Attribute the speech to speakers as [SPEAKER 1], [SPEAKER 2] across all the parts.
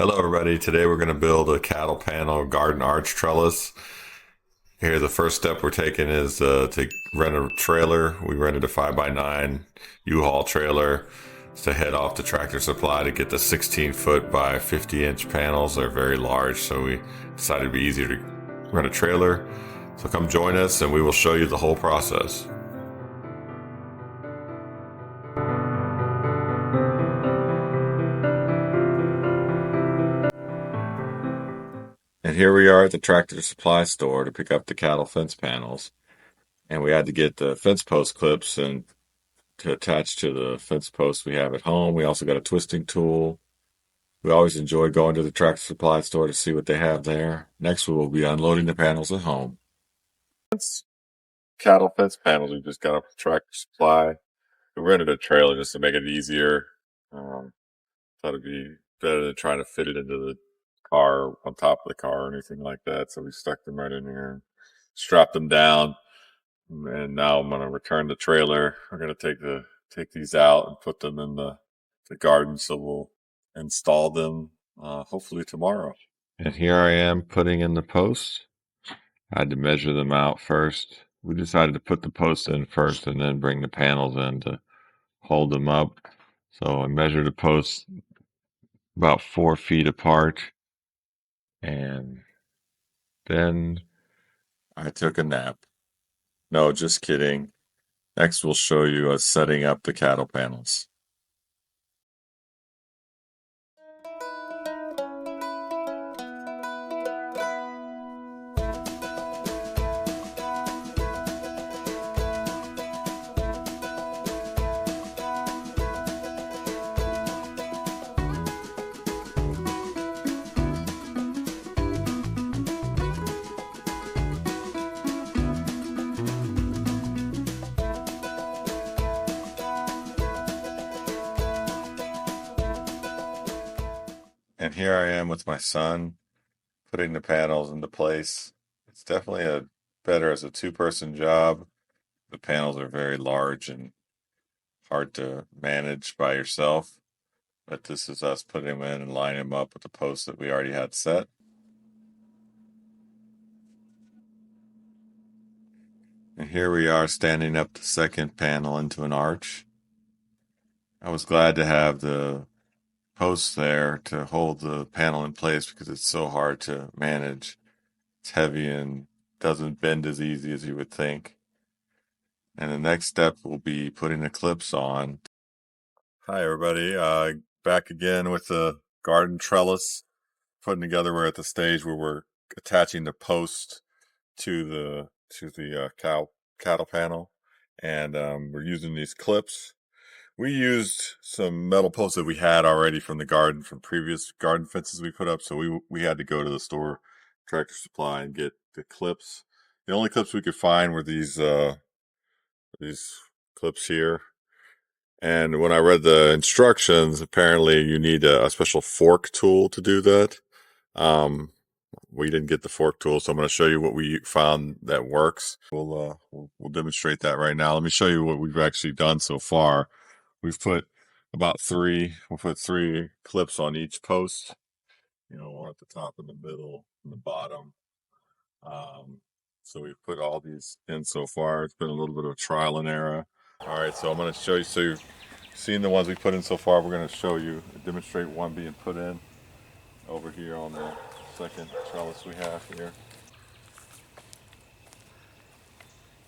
[SPEAKER 1] Hello everybody, today we're going to build a cattle panel garden arch trellis. Here the first step we're taking is to rent a trailer. We rented a 5x9 U-Haul trailer to head off to Tractor Supply to get the 16-foot by 50-inch panels. They're very large, so we decided it'd be easier to rent a trailer. So come join us and we will show you the whole process. And here we are at the Tractor Supply store to pick up the cattle fence panels. And we had to get the fence post clips and to attach to the fence posts we have at home. We also got a twisting tool. We always enjoy going to the Tractor Supply store to see what they have there. Next, we will be unloading the panels at home. Cattle fence panels we just got up at Tractor Supply. We rented a trailer just to make it easier. Thought it'd be better than trying to fit it into the car, on top of the car or anything like that. So we stuck them right in here and strapped them down. And now I'm gonna return the trailer. We're gonna take these out and put them in the garden, so we'll install them hopefully tomorrow. And here I am putting in the posts. I had to measure them out first. We decided to put the posts in first and then bring the panels in to hold them up. So I measured the posts about 4 feet apart, and then I took a nap. No, just kidding. Next, we'll show you us setting up the cattle panels. And here I am with my son putting the panels into place. It's definitely better as a two-person job. The panels are very large and hard to manage by yourself. But this is us putting them in and lining them up with the posts that we already had set. And here we are standing up the second panel into an arch. I was glad to have the posts there to hold the panel in place because it's so hard to manage. It's heavy and doesn't bend as easy as you would think. And the next step will be putting the clips on. Hi everybody, back again with the garden trellis putting together. We're at the stage where we're attaching the post to the cattle panel, and we're using these clips. We used some metal posts that we had already from the garden, from previous garden fences we put up, so we had to go to the store, Tractor Supply, and get the clips. The only clips we could find were these clips here. And when I read the instructions, apparently you need a special fork tool to do that. We didn't get the fork tool, so I'm going to show you what we found that works. We'll demonstrate that right now. Let me show you what we've actually done so far. We've put we'll put 3 clips on each post. One at the top and the middle and the bottom. So we've put all these in so far. It's been a little bit of trial and error. All right, so I'm going to show you. So you've seen the ones we put in so far. We're going to show you, demonstrate one being put in over here on the second trellis we have here.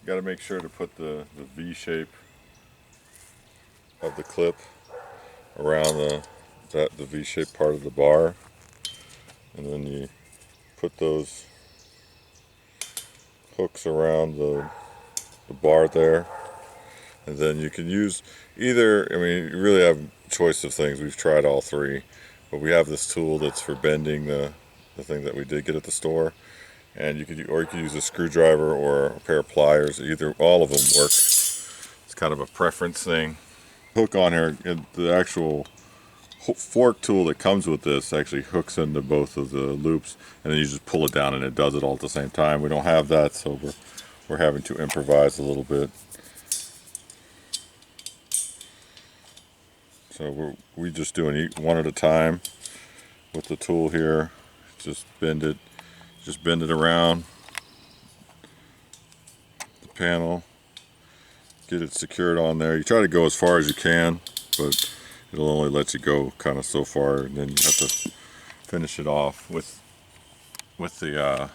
[SPEAKER 1] You got to make sure to put the V shape of the clip around the V shaped part of the bar, and then you put those hooks around the bar there, and then you can use either, you really have a choice of things. We've tried all 3, but we have this tool that's for bending the thing that we did get at the store, and you could use a screwdriver or a pair of pliers. All of them work. It's kind of a preference thing. Hook on here, the actual fork tool that comes with this actually hooks into both of the loops, and then you just pull it down and it does it all at the same time. We don't have that, so we're having to improvise a little bit. So we just doing one at a time. with the tool here. Just bend it around the panel. Get it secured on there. You try to go as far as you can, but it'll only let you go kind of so far, and then you have to finish it off with the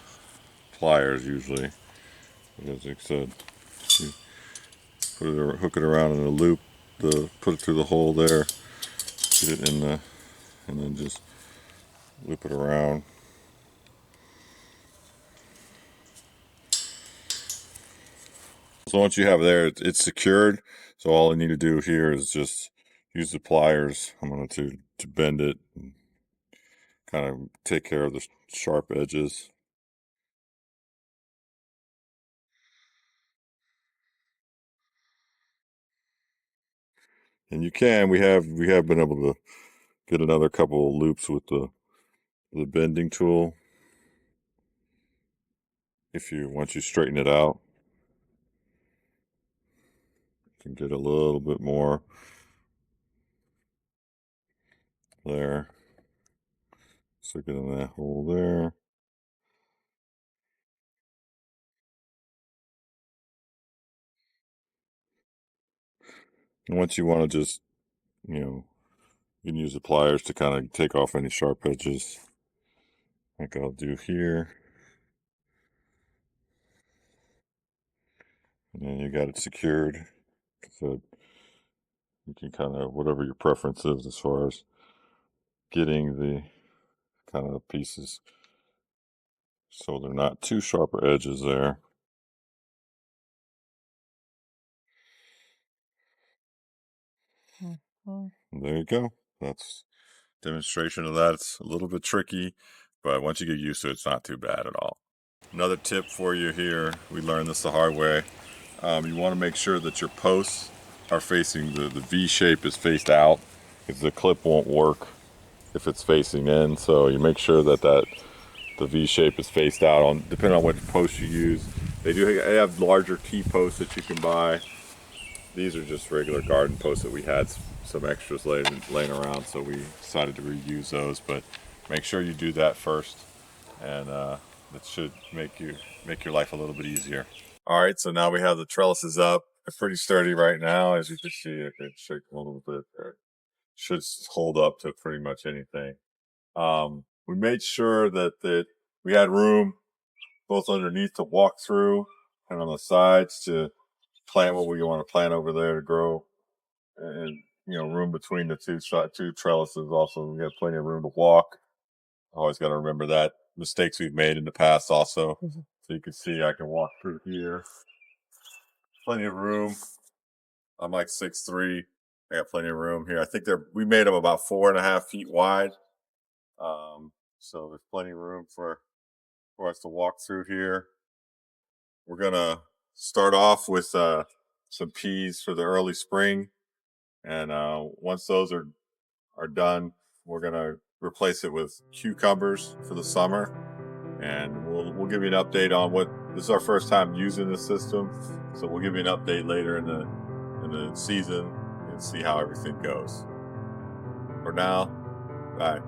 [SPEAKER 1] pliers usually. As I said, you hook it around in a loop, put it through the hole there, get it in the, and then just loop it around. So once you have there, it's secured. So all I need to do here is just use the pliers. I'm going to bend it, and kind of take care of the sharp edges. And we have been able to get another couple of loops with the bending tool. Once you straighten it out, you can get a little bit more there. Stick it in that hole there. And once you want to just, you can use the pliers to kind of take off any sharp edges, like I'll do here. And then you got it secured. So you can kind of, whatever your preference is as far as getting the kind of pieces so they're not too sharper edges there. And there you go. That's demonstration of that. It's a little bit tricky, but once you get used to it, it's not too bad at all. Another tip for you here, we learned this the hard way. You want to make sure that your posts are facing, the V shape is faced out, because the clip won't work if it's facing in. So you make sure that the V shape is faced out, on depending on which post you use. They have larger T-posts that you can buy. These are just regular garden posts that we had some extras laying around, so we decided to reuse those. But make sure you do that first, and that should make your life a little bit easier. All right, so now we have the trellises up. They're pretty sturdy right now, as you can see. I can shake them a little bit. There, should hold up to pretty much anything. We made sure that we had room both underneath to walk through and on the sides to plant what we want to plant over there to grow, and room between the two trellises. Also, we have plenty of room to walk. Always got to remember that mistakes we've made in the past also. So you can see I can walk through here. Plenty of room. I'm like 6'3". I got plenty of room here. I think we made them about 4.5 feet wide. So there's plenty of room for us to walk through here. We're gonna start off with some peas for the early spring, and once those are done, we're gonna replace it with cucumbers for the summer, and we'll give you an update on what. This is our first time using this system, so we'll give you an update later in the season and see how everything goes. For now, bye.